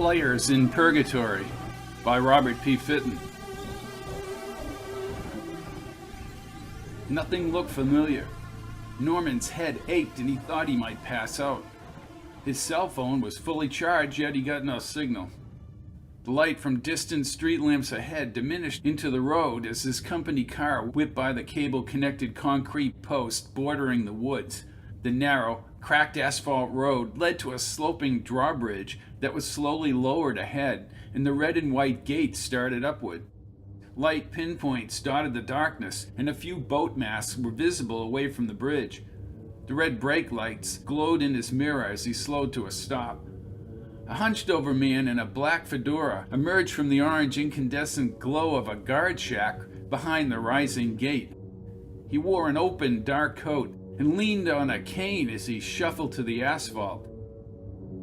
Players in Purgatory by Robert P. Fitton. Nothing looked familiar. Norman's head ached and he thought he might pass out. His cell phone was fully charged, yet he got no signal. The light from distant street lamps ahead diminished into the road as his company car whipped by the cable-connected concrete post bordering the woods. The narrow, cracked asphalt road led to a sloping drawbridge that was slowly lowered ahead, and the red and white gate started upward. Light pinpoints dotted the darkness, and a few boat masts were visible away from the bridge. The red brake lights glowed in his mirror as he slowed to a stop. A hunched-over man in a black fedora emerged from the orange incandescent glow of a guard shack behind the rising gate. He wore an open, dark coat and leaned on a cane as he shuffled to the asphalt.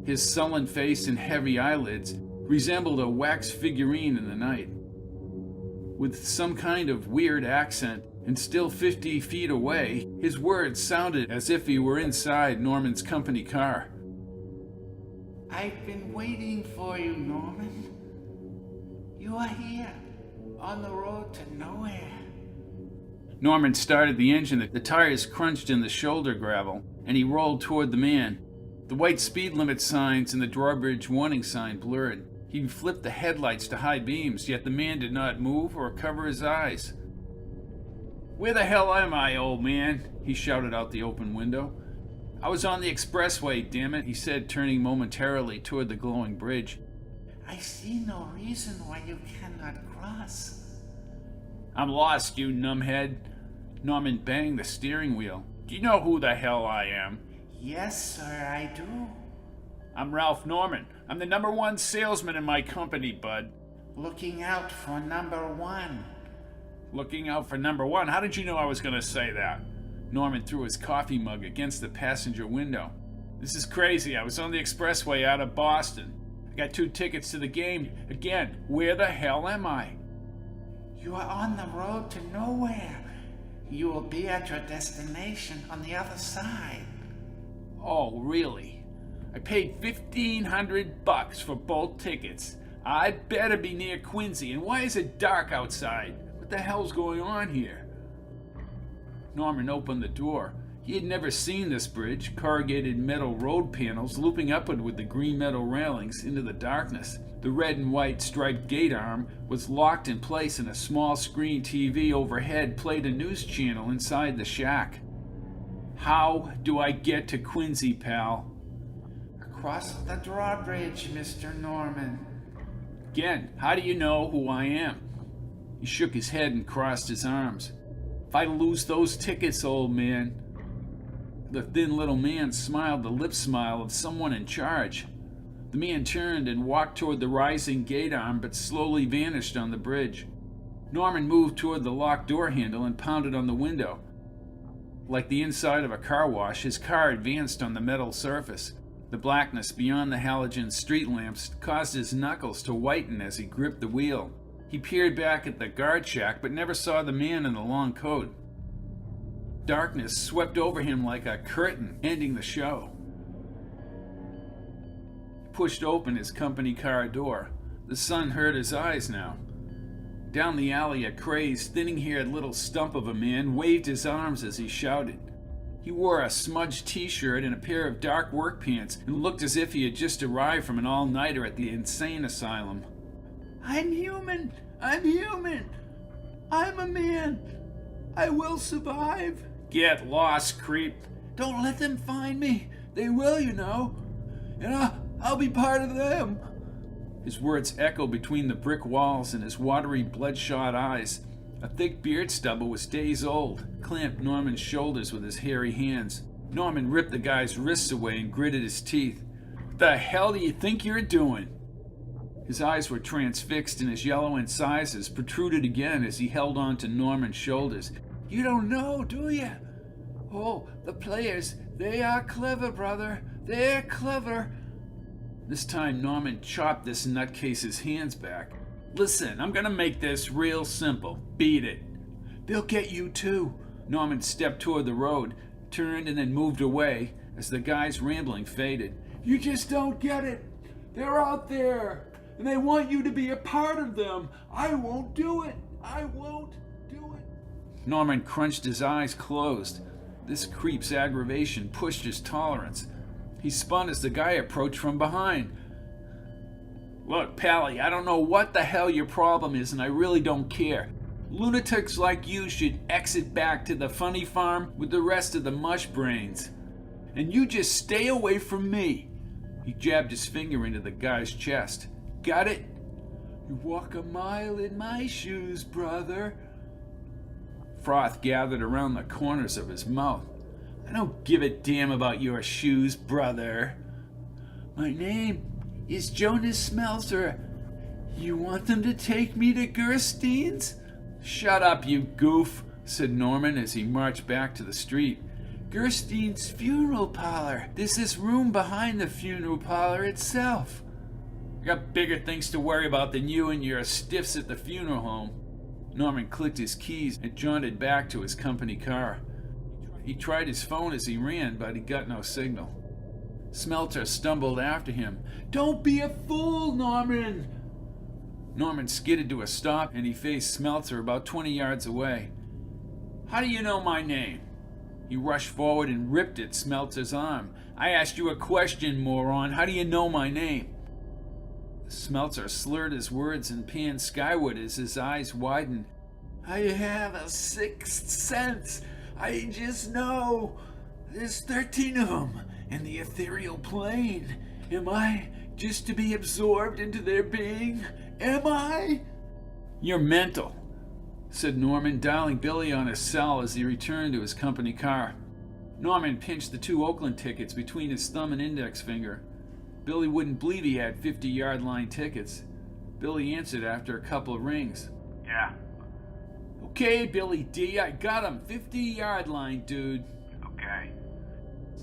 His sullen face and heavy eyelids resembled a wax figurine in the night. With some kind of weird accent, and still 50 feet away, his words sounded as if he were inside Norman's company car. I've been waiting for you, Norman. You are here, on the road to nowhere. Norman started the engine. The tires crunched in the shoulder gravel, and he rolled toward the man. The white speed limit signs and the drawbridge warning sign blurred. He flipped the headlights to high beams, yet the man did not move or cover his eyes. "Where the hell am I, old man?" he shouted out the open window. "I was on the expressway, damn it," he said, turning momentarily toward the glowing bridge. I see no reason why you cannot cross. "I'm lost, you numbhead." Norman banged the steering wheel. "Do you know who the hell I am?" Yes, sir, I do. "I'm Ralph Norman. I'm the #1 salesman in my company, bud." Looking out for #1. "Looking out for #1? How did you know I was going to say that?" Norman threw his coffee mug against the passenger window. "This is crazy. I was on the expressway out of Boston. I got 2 tickets to the game. Again, where the hell am I?" You are on the road to nowhere. You will be at your destination on the other side. "Oh, really? I paid $1,500 for both tickets. I better be near Quincy. And why is it dark outside? What the hell's going on here?" Norman opened the door. He had never seen this bridge, corrugated metal road panels looping upward with the green metal railings into the darkness. The red and white striped gate arm was locked in place, and a small screen TV overhead played a news channel inside the shack. "How do I get to Quincy, pal?" Across the drawbridge, Mr. Norman. "Again, how do you know who I am?" He shook his head and crossed his arms. "If I lose those tickets, old man." The thin little man smiled the lip smile of someone in charge. The man turned and walked toward the rising gate arm, but slowly vanished on the bridge. Norman moved toward the locked door handle and pounded on the window. Like the inside of a car wash, his car advanced on the metal surface. The blackness beyond the halogen street lamps caused his knuckles to whiten as he gripped the wheel. He peered back at the guard shack, but never saw the man in the long coat. Darkness swept over him like a curtain, ending the show. He pushed open his company car door. The sun hurt his eyes now. Down the alley, a crazed, thinning-haired little stump of a man waved his arms as he shouted. He wore a smudged t-shirt and a pair of dark work pants and looked as if he had just arrived from an all-nighter at the insane asylum. I'm human! I'm human! I'm a man! I will survive! "Get lost, creep!" Don't let them find me! They will, you know! And I'll be part of them! His words echoed between the brick walls and his watery, bloodshot eyes. A thick beard stubble was days old, clamped Norman's shoulders with his hairy hands. Norman ripped the guy's wrists away and gritted his teeth. "What the hell do you think you're doing?" His eyes were transfixed and his yellow incisors protruded again as he held on to Norman's shoulders. You don't know, do you? Oh, the players, they are clever, brother. They're clever. This time Norman chopped this nutcase's hands back. "Listen, I'm gonna make this real simple. Beat it." They'll get you too. Norman stepped toward the road, turned and then moved away as the guy's rambling faded. You just don't get it. They're out there, and they want you to be a part of them. I won't do it. I won't do it. Norman crunched his eyes closed. This creep's aggravation pushed his tolerance. He spun as the guy approached from behind. Look, Pally, I don't know what the hell your problem is, and I really don't care. Lunatics like you should exit back to the funny farm with the rest of the mush brains. And you just stay away from me. He jabbed his finger into the guy's chest. Got it? You walk a mile in my shoes, brother. Froth gathered around the corners of his mouth. I don't give a damn about your shoes, brother. My name is Jonas Smelter. You want them to take me to Gerstein's? Shut up, you goof, said Norman as he marched back to the street. Gerstein's funeral parlor. This is room behind the funeral parlor itself. I got bigger things to worry about than you and your stiffs at the funeral home. Norman clicked his keys and jaunted back to his company car. He tried his phone as he ran, but he got no signal. Smelter stumbled after him. Don't be a fool, Norman! Norman skidded to a stop and he faced Smelter about 20 yards away. How do you know my name? He rushed forward and ripped at Smelter's arm. I asked you a question, moron. How do you know my name? Smelter slurred his words and panned skyward as his eyes widened. I have a sixth sense. I just know. There's 13 of them in the ethereal plane. Am I just to be absorbed into their being? Am I? You're mental, said Norman, dialing Billy on his cell as he returned to his company car. Norman pinched the 2 Oakland tickets between his thumb and index finger. Billy wouldn't believe he had 50-yard line tickets. Billy answered after a couple of rings. Yeah. Okay, Billy D, I got him. 50-yard line, dude. Okay.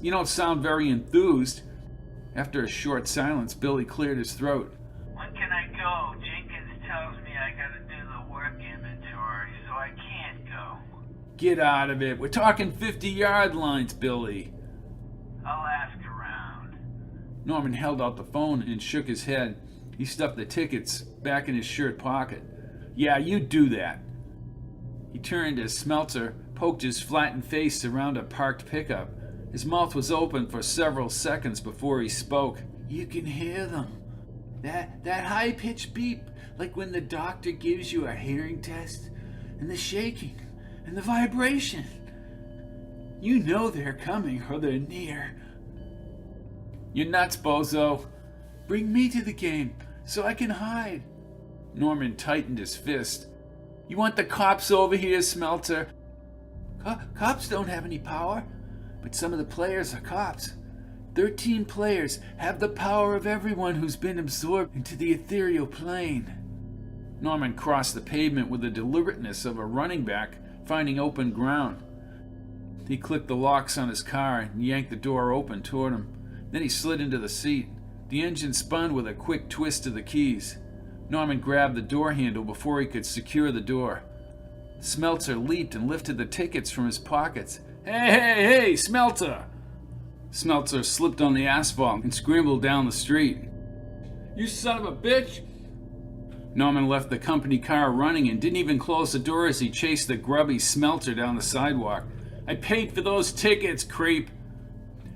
You don't sound very enthused. After a short silence, Billy cleared his throat. When can I go? Jenkins tells me I gotta do the work inventory, so I can't go. Get out of it. We're talking 50-yard lines, Billy. I'll ask around. Norman held out the phone and shook his head. He stuffed the tickets back in his shirt pocket. Yeah, you do that. He turned as Smelter poked his flattened face around a parked pickup. His mouth was open for several seconds before he spoke. You can hear them. That high-pitched beep, like when the doctor gives you a hearing test, and the shaking, and the vibration. You know they're coming or they're near. You're nuts, bozo. Bring me to the game so I can hide. Norman tightened his fist. You want the cops over here, Smelter? Cops don't have any power, but some of the players are cops. 13 players have the power of everyone who's been absorbed into the ethereal plane. Norman crossed the pavement with the deliberateness of a running back finding open ground. He clicked the locks on his car and yanked the door open toward him. Then he slid into the seat. The engine spun with a quick twist of the keys. Norman grabbed the door handle before he could secure the door. Smelter leaped and lifted the tickets from his pockets. Hey, Smelter! Smelter slipped on the asphalt and scrambled down the street. You son of a bitch! Norman left the company car running and didn't even close the door as he chased the grubby Smelter down the sidewalk. I paid for those tickets, creep!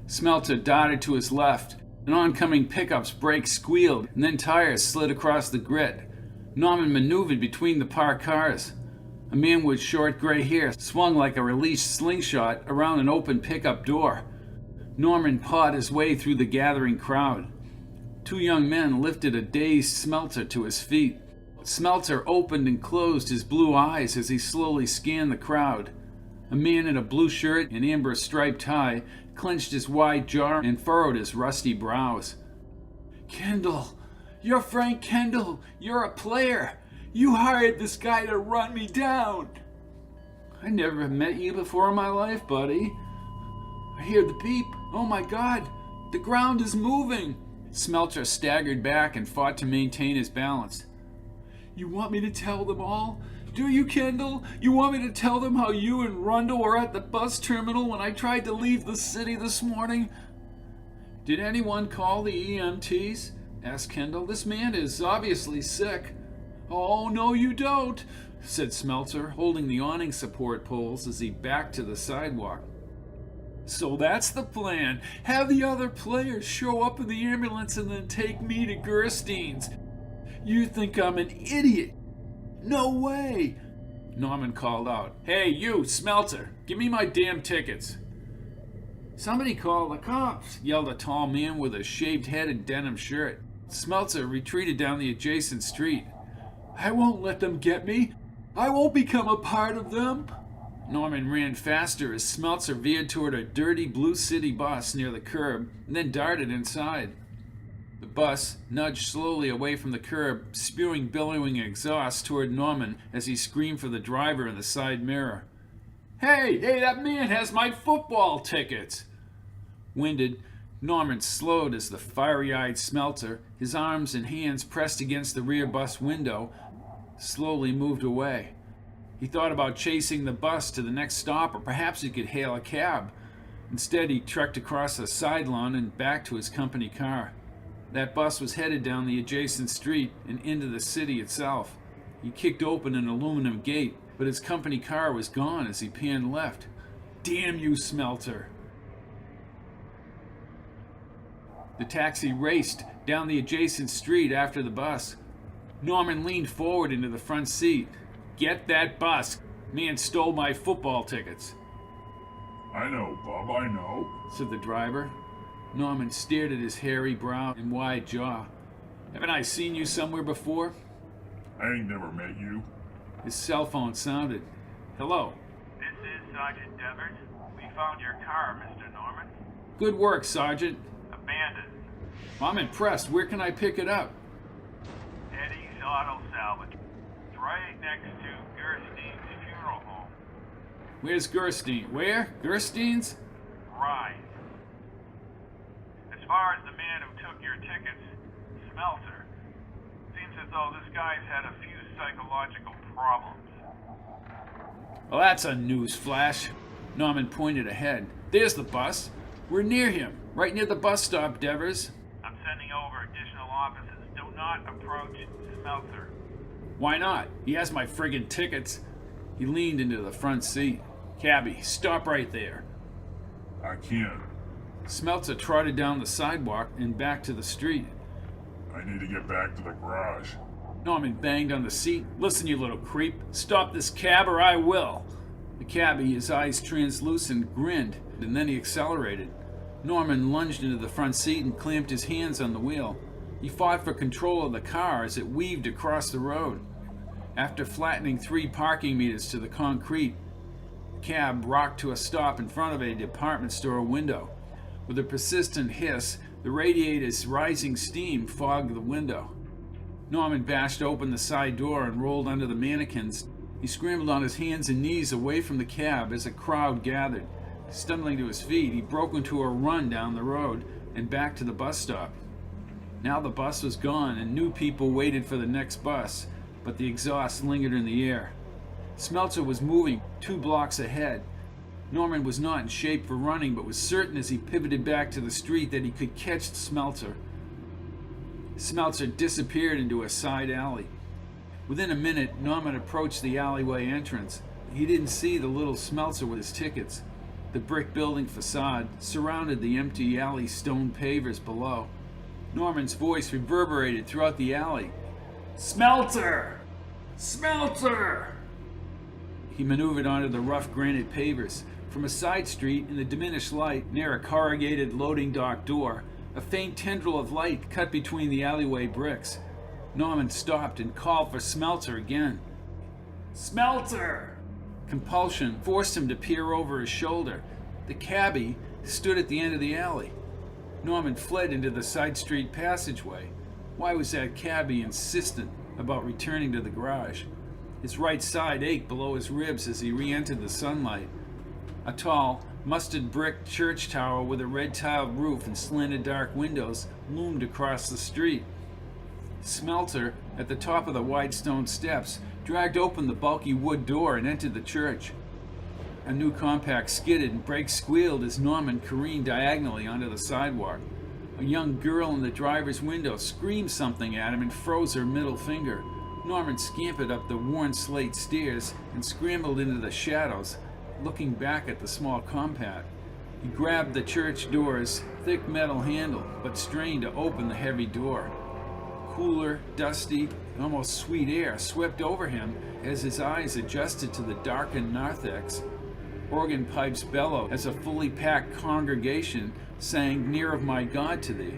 Smelter darted to his left. An oncoming pickup's brakes squealed, and then tires slid across the grit. Norman maneuvered between the parked cars. A man with short gray hair swung like a released slingshot around an open pickup door. Norman pawed his way through the gathering crowd. 2 young men lifted a dazed Smelter to his feet. Smelter opened and closed his blue eyes as he slowly scanned the crowd. A man in a blue shirt and amber striped tie clenched his wide jaw and furrowed his rusty brows. Kendall! You're Frank Kendall! You're a player! You hired this guy to run me down! I never have met you before in my life, buddy. I hear the beep. Oh my God! The ground is moving! Smelter staggered back and fought to maintain his balance. You want me to tell them all? Do you, Kendall? You want me to tell them how you and Rundle were at the bus terminal when I tried to leave the city this morning? Did anyone call the EMTs? asked Kendall. "This man is obviously sick." "Oh, no, you don't," said Smelter, holding the awning support poles as he backed to the sidewalk. "So that's the plan. Have the other players show up in the ambulance and then take me to Gerstein's. You think I'm an idiot? No way!" Norman called out. "Hey, you, Smelter, give me my damn tickets." "Somebody call the cops," yelled a tall man with a shaved head and denim shirt. Smelter retreated down the adjacent street. "I won't let them get me. I won't become a part of them." Norman ran faster as Smelter veered toward a dirty blue city bus near the curb and then darted inside. The bus nudged slowly away from the curb, spewing billowing exhaust toward Norman as he screamed for the driver in the side mirror. Hey, that man has my football tickets!" Winded, Norman slowed as the fiery-eyed Smelter, his arms and hands pressed against the rear bus window, slowly moved away. He thought about chasing the bus to the next stop, or perhaps he could hail a cab. Instead, he trekked across a side lawn and back to his company car. That bus was headed down the adjacent street and into the city itself. He kicked open an aluminum gate, but his company car was gone as he panned left. Damn you, Smelter! The taxi raced down the adjacent street after the bus. Norman leaned forward into the front seat. Get that bus. Man stole my football tickets. "I know, Bob, I know," said the driver. Norman stared at his hairy brow and wide jaw. Haven't I seen you somewhere before? "I ain't never met you." His cell phone sounded. Hello. This is Sergeant Devers. We found your car, Mr. Norman. Good work, Sergeant. Abandoned. I'm impressed. Where can I pick it up? Eddie's Auto Salvage. It's right next to Gerstein's funeral home. Where's Gerstein? Where? Gerstein's? Right. As far as the man who took your tickets, Smelter, seems as though this guy's had a few psychological problems. Well, that's a news flash. Norman pointed ahead. There's the bus. We're near him, right near the bus stop, Devers. I'm sending over additional officers. Do not approach Smelter. Why not? He has my friggin' tickets. He leaned into the front seat. Cabby, stop right there. "I can't. Smelter trotted down the sidewalk and back to the street. I need to get back to the garage." Norman banged on the seat. Listen, you little creep. Stop this cab or I will. The cabbie, his eyes translucent, grinned, and then he accelerated. Norman lunged into the front seat and clamped his hands on the wheel. He fought for control of the car as it weaved across the road. After flattening 3 parking meters to the concrete, the cab rocked to a stop in front of a department store window. With a persistent hiss, the radiator's rising steam fogged the window. Norman bashed open the side door and rolled under the mannequins. He scrambled on his hands and knees away from the cab as a crowd gathered. Stumbling to his feet, he broke into a run down the road and back to the bus stop. Now the bus was gone and new people waited for the next bus, but the exhaust lingered in the air. Smelter was moving 2 blocks ahead. Norman was not in shape for running, but was certain as he pivoted back to the street that he could catch Smelter. Smelter disappeared into a side alley. Within a minute, Norman approached the alleyway entrance. He didn't see the little Smelter with his tickets. The brick building facade surrounded the empty alley stone pavers below. Norman's voice reverberated throughout the alley. Smelter! Smelter! He maneuvered onto the rough granite pavers. From a side street, in the diminished light near a corrugated loading dock door, a faint tendril of light cut between the alleyway bricks. Norman stopped and called for Smelter again. Smelter! Compulsion forced him to peer over his shoulder. The cabbie stood at the end of the alley. Norman fled into the side street passageway. Why was that cabbie insistent about returning to the garage? His right side ached below his ribs as he re-entered the sunlight. A tall, mustard brick church tower with a red-tiled roof and slanted dark windows loomed across the street. Smelter, at the top of the wide stone steps, dragged open the bulky wood door and entered the church. A new compact skidded and brakes squealed as Norman careened diagonally onto the sidewalk. A young girl in the driver's window screamed something at him and froze her middle finger. Norman scampered up the worn slate stairs and scrambled into the shadows, looking back at the small compound. He grabbed the church door's thick metal handle, but strained to open the heavy door. Cooler, dusty, and almost sweet air swept over him as his eyes adjusted to the darkened narthex. Organ pipes bellowed as a fully packed congregation sang "Near of My God" to thee.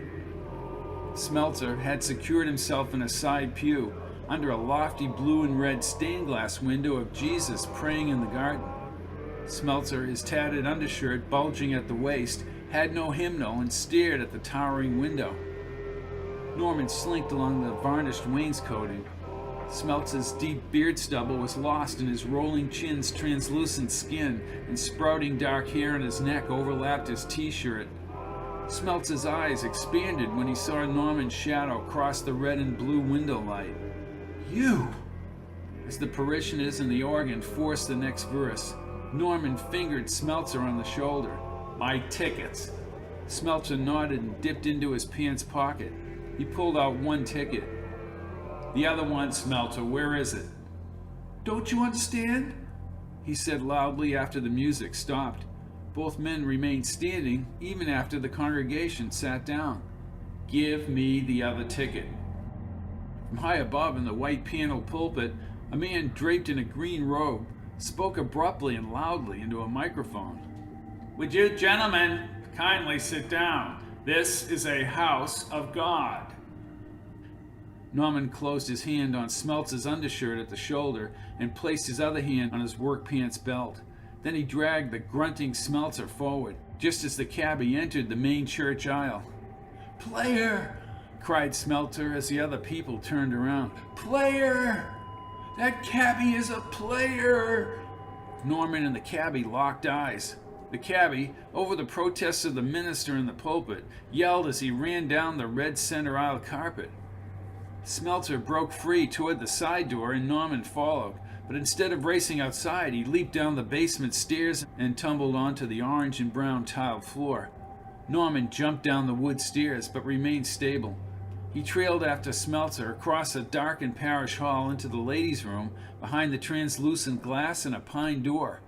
Smeltzer had secured himself in a side pew under a lofty blue and red stained glass window of Jesus praying in the garden. Smeltzer, his tattered undershirt bulging at the waist, had no hymnal and stared at the towering window. Norman slinked along the varnished wainscoting. Smeltzer's deep beard stubble was lost in his rolling chin's translucent skin, and sprouting dark hair on his neck overlapped his t-shirt. Smeltzer's eyes expanded when he saw Norman's shadow cross the red and blue window light. "You!" As the parishioners and the organ forced the next verse, Norman fingered Smeltzer on the shoulder. "My tickets." Smeltzer nodded and dipped into his pants pocket. He pulled out one ticket. "The other one, Smeltzer, where is it?" "Don't you understand?" he said loudly after the music stopped. Both men remained standing even after the congregation sat down. "Give me the other ticket." From high above in the white paneled pulpit, a man draped in a green robe spoke abruptly and loudly into a microphone. "Would you gentlemen kindly sit down? This is a house of God." Norman closed his hand on Smeltzer's undershirt at the shoulder and placed his other hand on his work pants belt. Then he dragged the grunting Smeltzer forward, just as the cabbie entered the main church aisle. "Player!" cried Smeltzer as the other people turned around. "Player! That cabbie is a player!" Norman and the cabbie locked eyes. The cabbie, over the protests of the minister in the pulpit, yelled as he ran down the red center aisle carpet. Smeltzer broke free toward the side door and Norman followed, but instead of racing outside, he leaped down the basement stairs and tumbled onto the orange and brown tiled floor. Norman jumped down the wood stairs but remained stable. He trailed after Smeltzer across a darkened parish hall into the ladies' room behind the translucent glass and a pine door.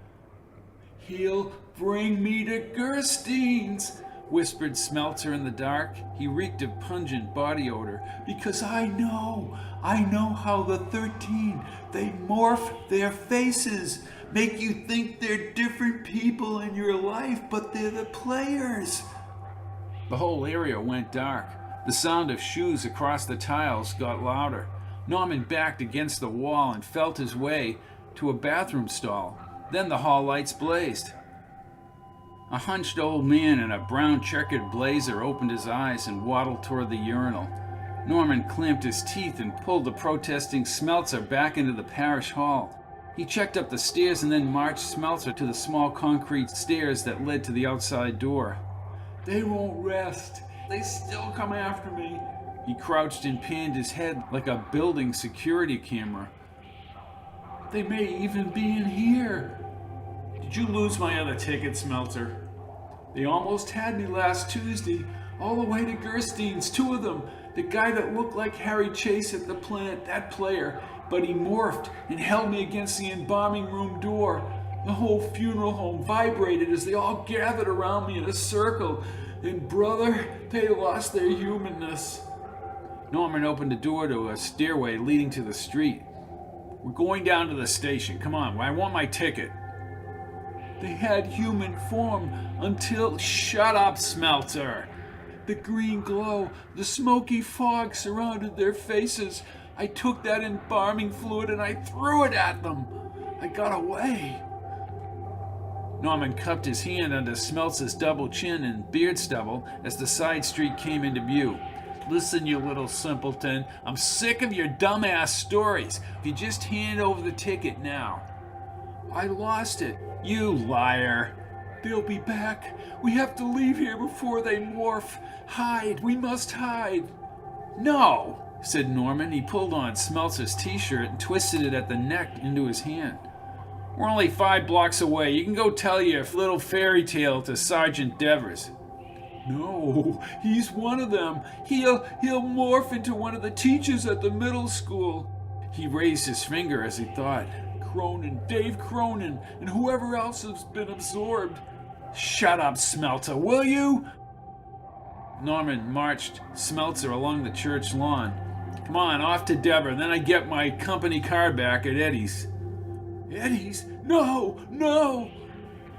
"He'll bring me to Gerstein's," whispered Smeltzer in the dark. He reeked of pungent body odor. "Because I know how the 13, they morph their faces, make you think they're different people in your life, but they're the players." The whole area went dark. The sound of shoes across the tiles got louder. Norman backed against the wall and felt his way to a bathroom stall. Then the hall lights blazed. A hunched old man in a brown checkered blazer opened his eyes and waddled toward the urinal. Norman clamped his teeth and pulled the protesting Smeltzer back into the parish hall. He checked up the stairs and then marched Smeltzer to the small concrete stairs that led to the outside door. "They won't rest. They still come after me." He crouched and panned his head like a building security camera. "They may even be in here." "Did you lose my other ticket, Smeltzer?" "They almost had me last Tuesday, all the way to Gerstein's, two of them. The guy that looked like Harry Chase at the plant, that player, but he morphed and held me against the embalming room door. The whole funeral home vibrated as they all gathered around me in a circle. And brother, they lost their humanness." Norman opened a door to a stairway leading to the street. "We're going down to the station. Come on, I want my ticket." "They had human form until—" "Shut up, Smeltzer!" "The green glow, the smoky fog surrounded their faces. I took that embalming fluid and I threw it at them. I got away." Norman cupped his hand under Smeltzer's double chin and beard stubble as the side street came into view. "Listen, you little simpleton, I'm sick of your dumbass stories. If you just hand over the ticket now." "I lost it." "You liar." "They'll be back. We have to leave here before they morph. Hide. We must hide." "No," said Norman. He pulled on Smeltzer's t-shirt and twisted it at the neck into his hand. "We're only 5 blocks away. You can go tell your little fairy tale to Sergeant Devers." No, he's one of them. He'll morph into one of the teachers at the middle school. He raised his finger as he thought. Cronin, Dave Cronin, and whoever else has been absorbed. Shut up, Smelter, will you? Norman marched Smeltzer along the church lawn. Come on, off to Deborah, then I get my company car back at Eddie's. Eddie's? No, no!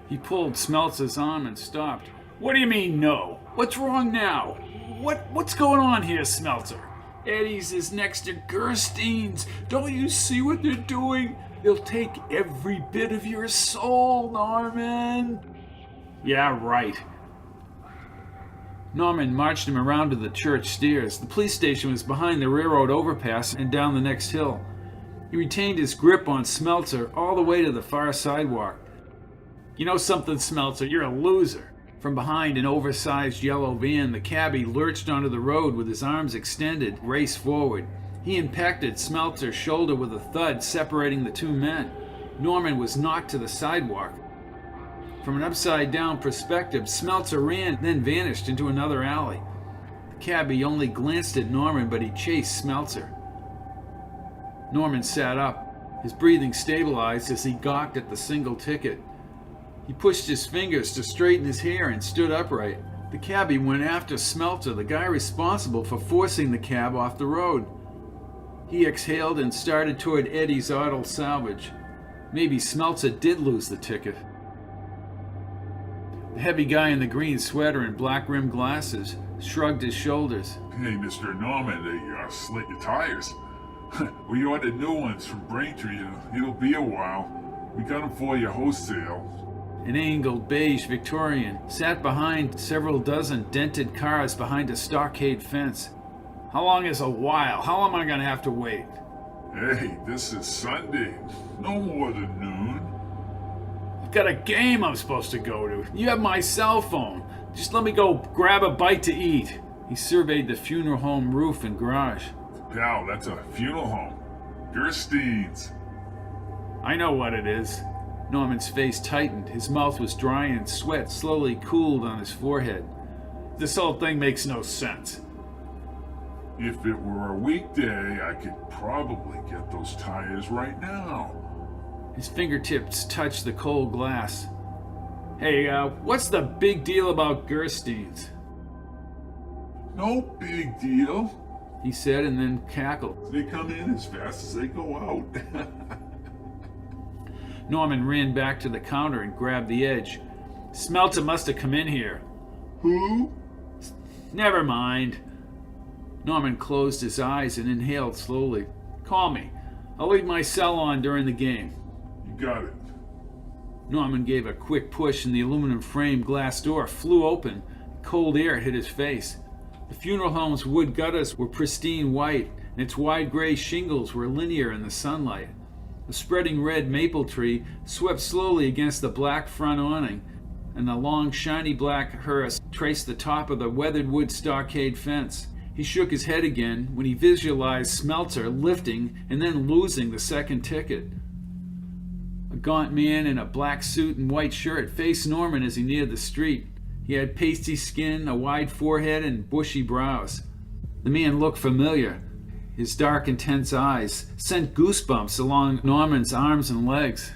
He pulled Smeltzer's arm and stopped. What do you mean, no? What's wrong now? What's going on here, Smeltzer? Eddie's is next to Gerstein's. Don't you see what they're doing? They'll take every bit of your soul, Norman. Yeah, right. Norman marched him around to the church stairs. The police station was behind the railroad overpass and down the next hill. He retained his grip on Smeltzer all the way to the far sidewalk. You know something, Smeltzer? You're a loser. From behind an oversized yellow van, the cabbie lurched onto the road with his arms extended, raced forward. He impacted Smeltzer's shoulder with a thud separating the two men. Norman was knocked to the sidewalk. From an upside-down perspective, Smeltzer ran, then vanished into another alley. The cabbie only glanced at Norman, but he chased Smeltzer. Norman sat up. His breathing stabilized as he gawked at the single ticket. He pushed his fingers to straighten his hair and stood upright. The cabbie went after Smeltzer, the guy responsible for forcing the cab off the road. He exhaled and started toward Eddie's Auto Salvage. Maybe Smeltzer did lose the ticket. The heavy guy in the green sweater and black-rimmed glasses shrugged his shoulders. Hey, Mr. Norman, they slit your tires. We ordered new ones from Braintree. It'll be a while. We got them for you wholesale. An angled beige Victorian sat behind several dozen dented cars behind a stockade fence. How long is a while? How long am I going to have to wait? Hey, this is Sunday. No more than noon. I've got a game I'm supposed to go to. You have my cell phone. Just let me go grab a bite to eat. He surveyed the funeral home roof and garage. Pal, that's a funeral home. Gerstein's. I know what it is. Norman's face tightened. His mouth was dry and sweat slowly cooled on his forehead. This whole thing makes no sense. If it were a weekday, I could probably get those tires right now. His fingertips touched the cold glass. Hey, what's the big deal about Gerstein's? No big deal. He said and then cackled. They come in as fast as they go out. Norman ran back to the counter and grabbed the edge. Smeltzer must have come in here. Who? Never mind. Norman closed his eyes and inhaled slowly. Call me. I'll leave my cell on during the game. You got it. Norman gave a quick push and the aluminum frame glass door flew open. Cold air hit his face. The funeral home's wood gutters were pristine white, and its wide gray shingles were linear in the sunlight. The spreading red maple tree swept slowly against the black front awning, and the long, shiny black hearse traced the top of the weathered wood stockade fence. He shook his head again when he visualized Smeltzer lifting and then losing the second ticket. A gaunt man in a black suit and white shirt faced Norman as he neared the street. He had pasty skin, a wide forehead, and bushy brows. The man looked familiar. His dark, intense eyes sent goosebumps along Norman's arms and legs.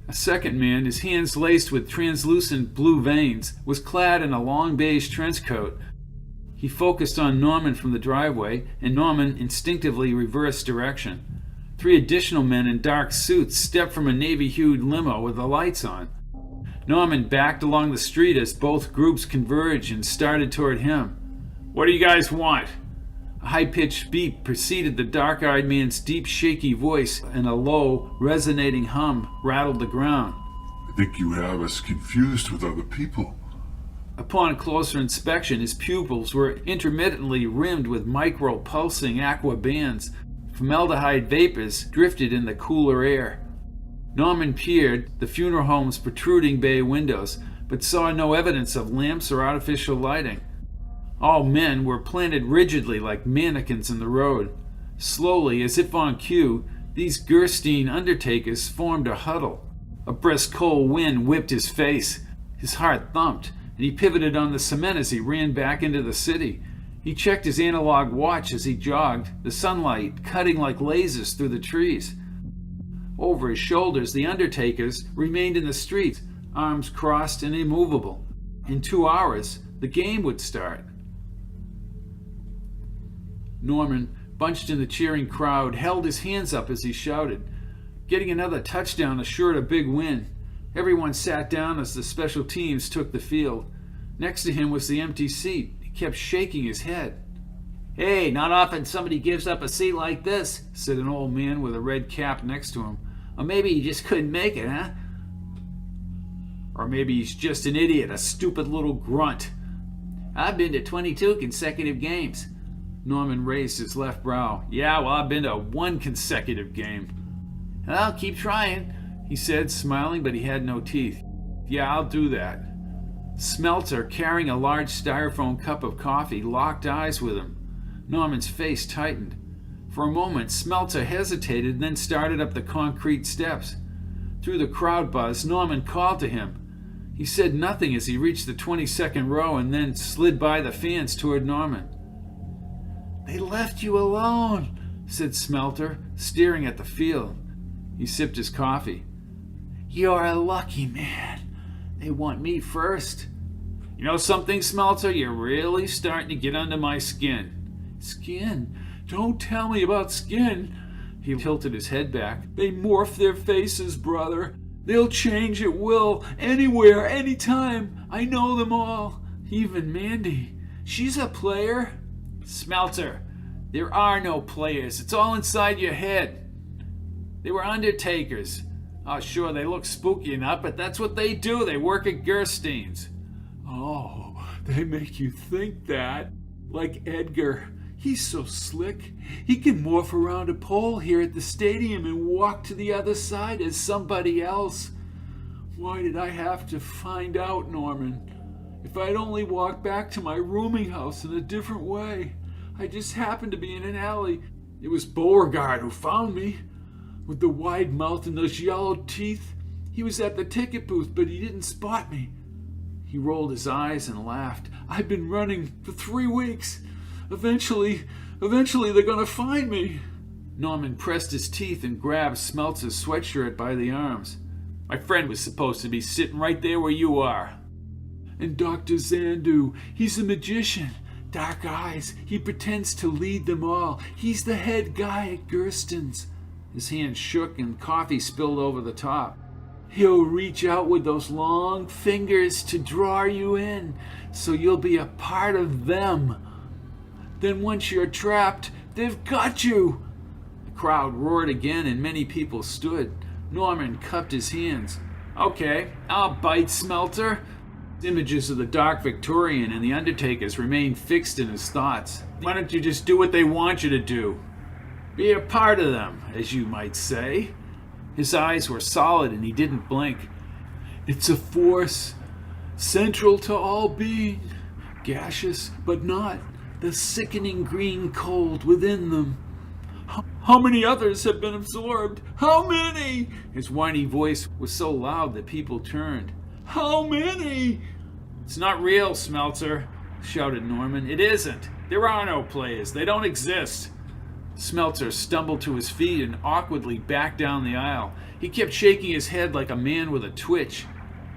A second man, his hands laced with translucent blue veins, was clad in a long beige trench coat. He focused on Norman from the driveway, and Norman instinctively reversed direction. 3 additional men in dark suits stepped from a navy-hued limo with the lights on. Norman backed along the street as both groups converged and started toward him. What do you guys want? A high-pitched beep preceded the dark-eyed man's deep, shaky voice, and a low, resonating hum rattled the ground. I think you have us confused with other people. Upon closer inspection, his pupils were intermittently rimmed with micro-pulsing aqua bands. Formaldehyde vapors drifted in the cooler air. Norman peered the funeral home's protruding bay windows, but saw no evidence of lamps or artificial lighting. All men were planted rigidly like mannequins in the road. Slowly, as if on cue, these Gerstein undertakers formed a huddle. A brisk cold wind whipped his face. His heart thumped. and he pivoted on the cement as he ran back into the city. He checked his analog watch as he jogged, the sunlight cutting like lasers through the trees. Over his shoulders, the undertakers remained in the streets, arms crossed and immovable. In 2 hours, the game would start. Norman, bunched in the cheering crowd, held his hands up as he shouted. Getting another touchdown assured a big win. Everyone sat down as the special teams took the field. Next to him was the empty seat. He kept shaking his head. "Hey, not often somebody gives up a seat like this," said an old man with a red cap next to him. "Or maybe he just couldn't make it, huh? Or maybe he's just an idiot, a stupid little grunt." "I've been to 22 consecutive games." Norman raised his left brow. "Yeah, well, I've been to 1 consecutive game." "I'll keep trying," he said, smiling, but he had no teeth. "Yeah, I'll do that." Smelter, carrying a large styrofoam cup of coffee, locked eyes with him. Norman's face tightened. For a moment, Smelter hesitated, then started up the concrete steps. Through the crowd buzz, Norman called to him. He said nothing as he reached the 22nd row and then slid by the fans toward Norman. "They left you alone," said Smelter, staring at the field. He sipped his coffee. "You're a lucky man. They want me first." "You know something, Smelter? You're really starting to get under my skin." "Skin? Don't tell me about skin." He tilted his head back. "They morph their faces, brother. They'll change at will, anywhere, anytime. I know them all. Even Mandy. She's a player." "Smelter, there are no players. It's all inside your head. They were undertakers. Oh, sure, they look spooky enough, but that's what they do. They work at Gerstein's." "Oh, they make you think that. Like Edgar. He's so slick. He can morph around a pole here at the stadium and walk to the other side as somebody else. Why did I have to find out, Norman? If I'd only walked back to my rooming house in a different way. I just happened to be in an alley. It was Beauregard who found me. With the wide mouth and those yellow teeth. He was at the ticket booth, but he didn't spot me." He rolled his eyes and laughed. "I've been running for 3 weeks. Eventually they're gonna find me." Norman pressed his teeth and grabbed Smeltz's sweatshirt by the arms. "My friend was supposed to be sitting right there where you are." "And Dr. Zandu, he's a magician. Dark eyes. He pretends to lead them all. He's the head guy at Gerstein's." His hand shook and coffee spilled over the top. "He'll reach out with those long fingers to draw you in, so you'll be a part of them. Then once you're trapped, they've got you." The crowd roared again and many people stood. Norman cupped his hands. "Okay, I'll bite, Smelter." Images of the Dark Victorian and the Undertakers remained fixed in his thoughts. "Why don't you just do what they want you to do? Be a part of them, as you might say." His eyes were solid and he didn't blink. "It's a force, central to all being, gaseous but not, the sickening green cold within them. How many others have been absorbed? How many?" His whiny voice was so loud that people turned. "How many?" "It's not real, Smelter," shouted Norman. "It isn't. There are no players. They don't exist." Smelter stumbled to his feet and awkwardly backed down the aisle. He kept shaking his head like a man with a twitch.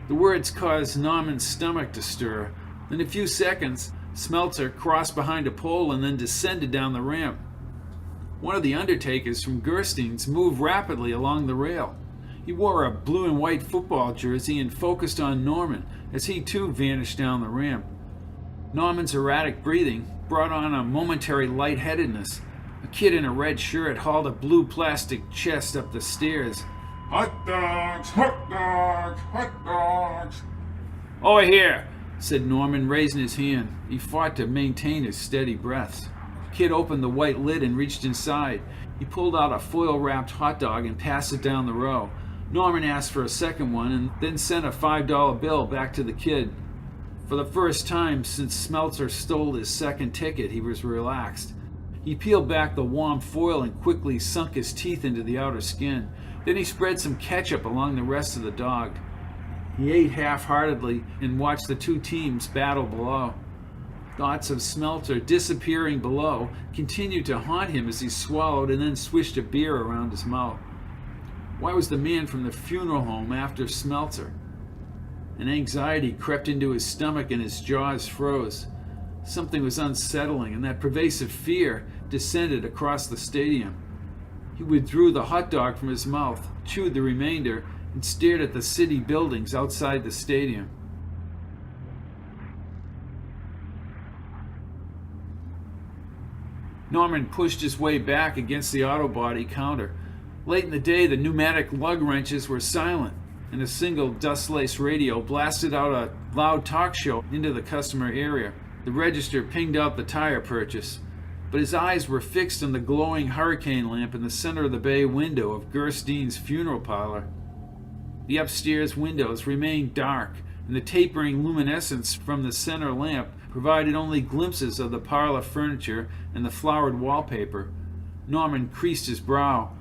The words caused Norman's stomach to stir. In a few seconds, Smelter crossed behind a pole and then descended down the ramp. One of the Undertakers from Gerstein's moved rapidly along the rail. He wore a blue and white football jersey and focused on Norman as he too vanished down the ramp. Norman's erratic breathing brought on a momentary lightheadedness. A kid in a red shirt hauled a blue plastic chest up the stairs. Hot dogs, hot dogs, hot dogs. "Over here," said Norman, raising his hand. He fought to maintain his steady breaths. The kid opened the white lid and reached inside. He pulled out a foil-wrapped hot dog and passed it down the row. Norman asked for a second one and then sent a $5 bill back to the kid. For the first time since Smelter stole his second ticket, he was relaxed. He peeled back the warm foil and quickly sunk his teeth into the outer skin. Then he spread some ketchup along the rest of the dog. He ate half-heartedly and watched the two teams battle below. Thoughts of Smelter disappearing below continued to haunt him as he swallowed and then swished a beer around his mouth. Why was the man from the funeral home after Smelter? An anxiety crept into his stomach and his jaws froze. Something was unsettling, and that pervasive fear descended across the stadium. He withdrew the hot dog from his mouth, chewed the remainder, and stared at the city buildings outside the stadium. Norman pushed his way back against the auto body counter. Late in the day, the pneumatic lug wrenches were silent, and a single dust-laced radio blasted out a loud talk show into the customer area. The register pinged out the tire purchase, but his eyes were fixed on the glowing hurricane lamp in the center of the bay window of Gerstein's funeral parlor. The upstairs windows remained dark, and the tapering luminescence from the center lamp provided only glimpses of the parlor furniture and the flowered wallpaper. Norman creased his brow.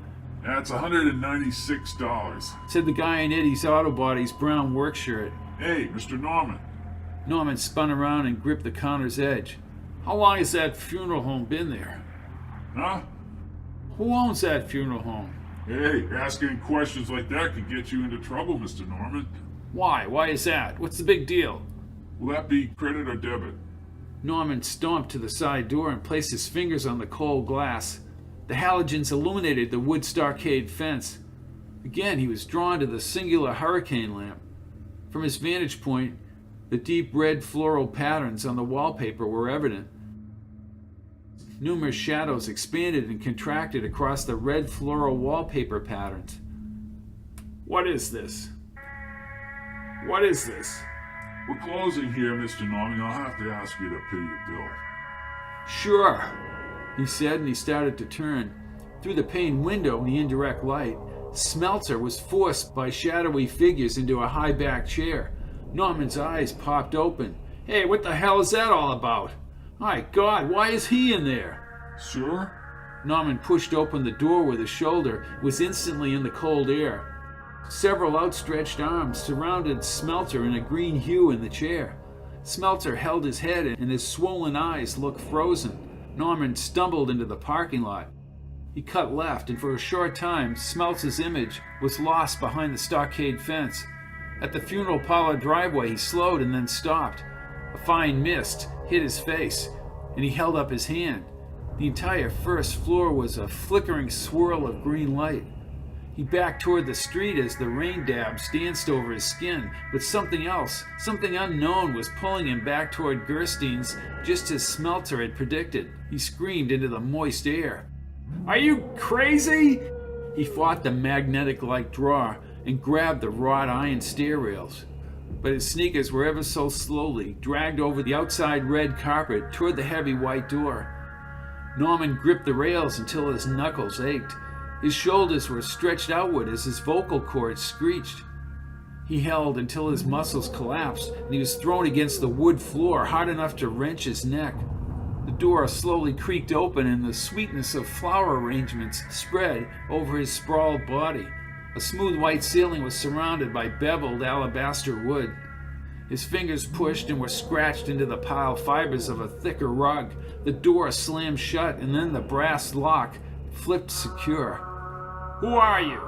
That's $196. Said the guy in Eddie's Auto Body's brown work shirt. Hey, Mr. Norman. Norman spun around and gripped the counter's edge. How long has that funeral home been there? Huh? Who owns that funeral home? Hey, asking questions like that could get you into trouble, Mr. Norman. Why? Why is that? What's the big deal? Will that be credit or debit? Norman stomped to the side door and placed his fingers on the cold glass. The halogens illuminated the wood stockade fence. Again, he was drawn to the singular hurricane lamp. From his vantage point, the deep red floral patterns on the wallpaper were evident. Numerous shadows expanded and contracted across the red floral wallpaper patterns. What is this? What is this? We're closing here, Mr. Norman. I'll have to ask you to pay your bill. Sure, he said, and he started to turn. Through the pane window in the indirect light, Smelter was forced by shadowy figures into a high-backed chair. Norman's eyes popped open. Hey, what the hell is that all about? My God, why is he in there? Sir? Norman pushed open the door with his shoulder and was instantly in the cold air. Several outstretched arms surrounded Smelter in a green hue in the chair. Smelter held his head and his swollen eyes looked frozen. Norman stumbled into the parking lot. He cut left, and for a short time, Smelter's image was lost behind the stockade fence. At the funeral parlor driveway, he slowed and then stopped. A fine mist hit his face, and he held up his hand. The entire first floor was a flickering swirl of green light. He backed toward the street as the rain dabs danced over his skin, but something else, something unknown, was pulling him back toward Gerstein's, just as Smelter had predicted. He screamed into the moist air. Are you crazy? He fought the magnetic-like draw and grabbed the wrought iron stair rails, but his sneakers were ever so slowly dragged over the outside red carpet toward the heavy white door. Norman gripped the rails until his knuckles ached. His shoulders were stretched outward as his vocal cords screeched. He held until his muscles collapsed and he was thrown against the wood floor hard enough to wrench his neck. The door slowly creaked open and the sweetness of flower arrangements spread over his sprawled body. A smooth white ceiling was surrounded by beveled alabaster wood. His fingers pushed and were scratched into the pile fibers of a thicker rug. The door slammed shut and then the brass lock flipped secure. Who are you?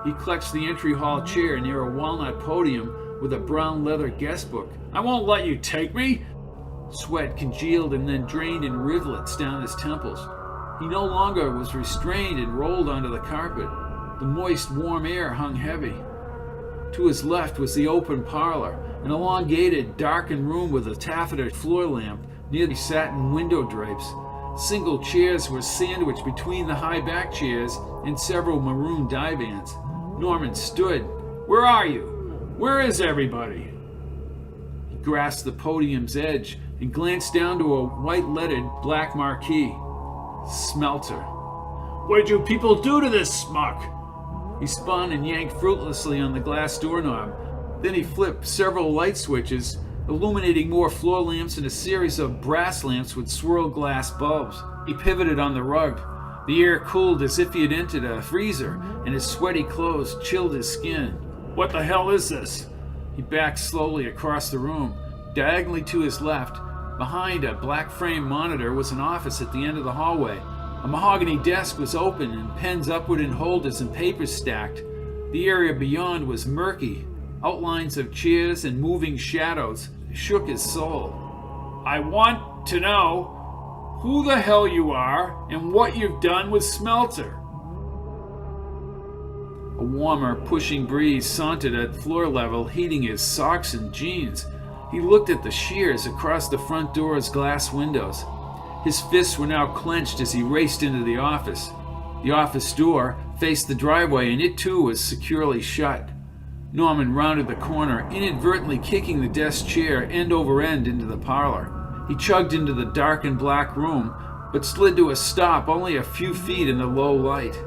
He clutched the entry hall chair near a walnut podium with a brown leather guest book. I won't let you take me! Sweat congealed and then drained in rivulets down his temples. He no longer was restrained and rolled onto the carpet. The moist, warm air hung heavy. To his left was the open parlor, an elongated, darkened room with a taffeta floor lamp near the satin window drapes. Single chairs were sandwiched between the high back chairs and several maroon divans. Norman stood. Where are you? Where is everybody? He grasped the podium's edge and glanced down to a white-lettered black marquee. Smelter. What did you people do to this smuck? He spun and yanked fruitlessly on the glass doorknob. Then he flipped several light switches, illuminating more floor lamps and a series of brass lamps with swirl glass bulbs. He pivoted on the rug. The air cooled as if he had entered a freezer, and his sweaty clothes chilled his skin. What the hell is this? He backed slowly across the room. Diagonally to his left, behind a black-frame monitor, was an office at the end of the hallway. A mahogany desk was open and pens upward in holders and papers stacked. The area beyond was murky. Outlines of chairs and moving shadows shook his soul. "I want to know who the hell you are and what you've done with Smelter." A warmer, pushing breeze sauntered at floor level, heating his socks and jeans. He looked at the shears across the front door's glass windows. His fists were now clenched as he raced into the office. The office door faced the driveway, and it too was securely shut. Norman rounded the corner, inadvertently kicking the desk chair end over end into the parlor. He chugged into the dark and black room, but slid to a stop only a few feet in the low light.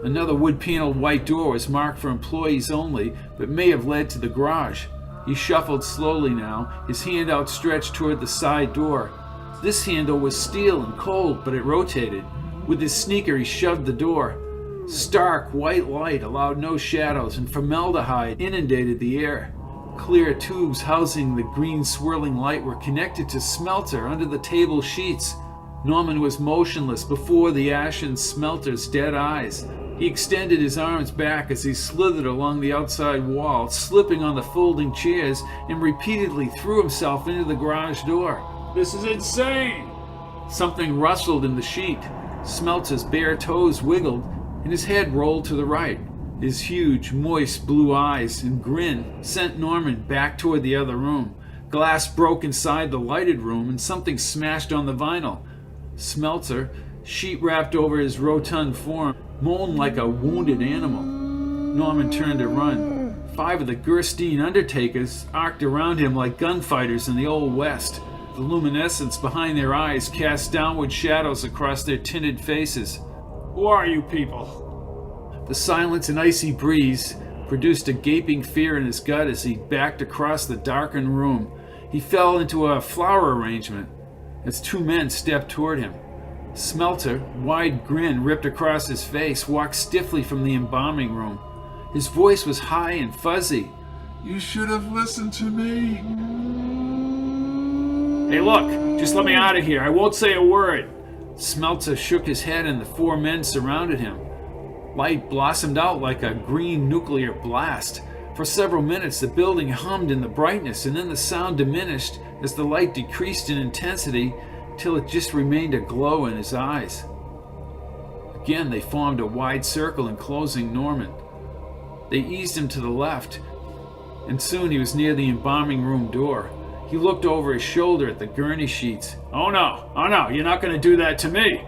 Another wood-paneled white door was marked for employees only, but may have led to the garage. He shuffled slowly now, his hand outstretched toward the side door. This handle was steel and cold, but it rotated. With his sneaker, he shoved the door. Stark white light allowed no shadows, and formaldehyde inundated the air. Clear tubes housing the green swirling light were connected to Smelter under the table sheets. Norman was motionless before the ashen Smelter's dead eyes. He extended his arms back as he slithered along the outside wall, slipping on the folding chairs, and repeatedly threw himself into the garage door. "This is insane!" Something rustled in the sheet. Smelter's bare toes wiggled, and his head rolled to the right. His huge, moist blue eyes and grin sent Norman back toward the other room. Glass broke inside the lighted room, and something smashed on the vinyl. Smelter, sheet wrapped over his rotund form, moaned like a wounded animal. Norman turned to run. 5 of the Gerstein undertakers arced around him like gunfighters in the Old West. The luminescence behind their eyes cast downward shadows across their tinted faces. "Who are you people?" The silence and icy breeze produced a gaping fear in his gut as he backed across the darkened room. He fell into a flower arrangement as 2 men stepped toward him. Smelter, wide grin ripped across his face, walked stiffly from the embalming room. His voice was high and fuzzy. You should have listened to me. "Hey, look, just let me out of here. I won't say a word." Smelter shook his head, and the 4 men surrounded him. Light blossomed out like a green nuclear blast. For several minutes, the building hummed in the brightness, and then the sound diminished as the light decreased in intensity till it just remained a glow in his eyes. Again, they formed a wide circle enclosing Norman. They eased him to the left, and soon he was near the embalming room door. He looked over his shoulder at the gurney sheets. Oh no, you're not going to do that to me."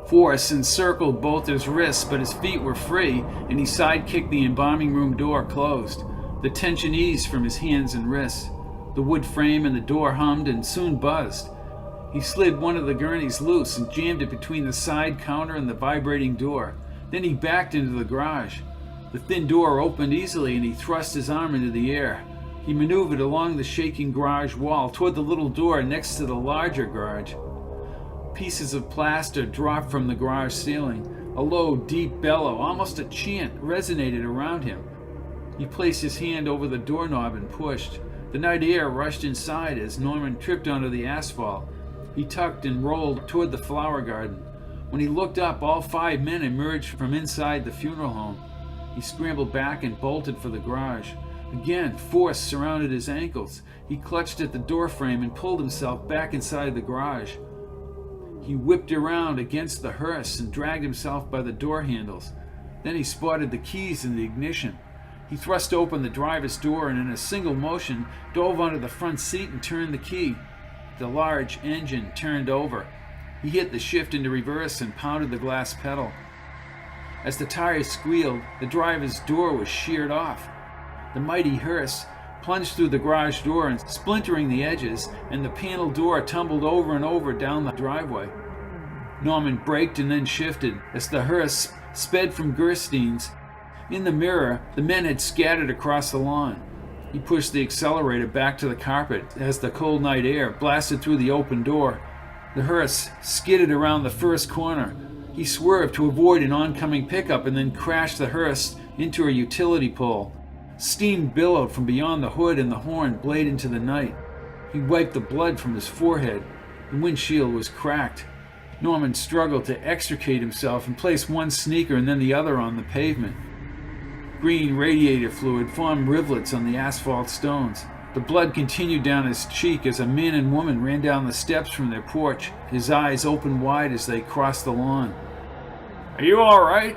Force encircled both his wrists, but his feet were free, and he side-kicked the embalming room door closed. The tension eased from his hands and wrists. The wood frame and the door hummed and soon buzzed. He slid one of the gurneys loose and jammed it between the side counter and the vibrating door. Then he backed into the garage. The thin door opened easily, and he thrust his arm into the air. He maneuvered along the shaking garage wall toward the little door next to the larger garage. Pieces of plaster dropped from the garage ceiling. A low, deep bellow, almost a chant, resonated around him. He placed his hand over the doorknob and pushed. The night air rushed inside as Norman tripped onto the asphalt. He tucked and rolled toward the flower garden. When he looked up, all 5 men emerged from inside the funeral home. He scrambled back and bolted for the garage. Again, force surrounded his ankles. He clutched at the doorframe and pulled himself back inside the garage. He whipped around against the hearse and dragged himself by the door handles. Then he spotted the keys in the ignition. He thrust open the driver's door and in a single motion dove onto the front seat and turned the key. The large engine turned over. He hit the shift into reverse and pounded the glass pedal. As the tires squealed, the driver's door was sheared off. The mighty hearse plunged through the garage door and splintering the edges, and the panel door tumbled over and over down the driveway. Norman braked and then shifted as the hearse sped from Gerstein's. In the mirror, the men had scattered across the lawn. He pushed the accelerator back to the carpet as the cold night air blasted through the open door. The hearse skidded around the first corner. He swerved to avoid an oncoming pickup and then crashed the hearse into a utility pole. Steam billowed from beyond the hood and the horn blade into the night. He wiped the blood from his forehead. The windshield was cracked. Norman struggled to extricate himself and place one sneaker and then the other on the pavement. Green radiator fluid formed rivulets on the asphalt stones. The blood continued down his cheek as a man and woman ran down the steps from their porch, his eyes open wide as they crossed the lawn. "Are you all right?"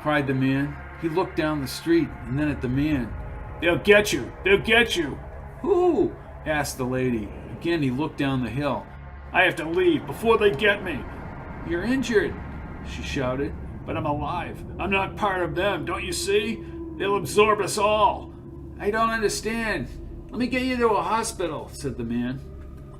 cried the man. He looked down the street and then at the man. "They'll get you! They'll get you!" "Who?" asked the lady. Again he looked down the hill. "I have to leave before they get me." "You're injured," she shouted. "But I'm alive. I'm not part of them, don't you see? They'll absorb us all." "I don't understand. Let me get you to a hospital," said the man.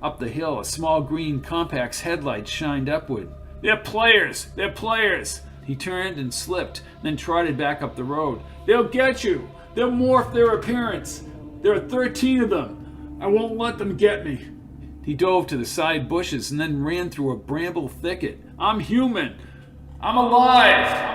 Up the hill, a small green Compact's headlights shined upward. "They're players! They're players!" He turned and slipped, then trotted back up the road. "They'll get you! They'll morph their appearance! There are 13 of them! I won't let them get me!" He dove to the side bushes and then ran through a bramble thicket. "I'm human! I'm alive!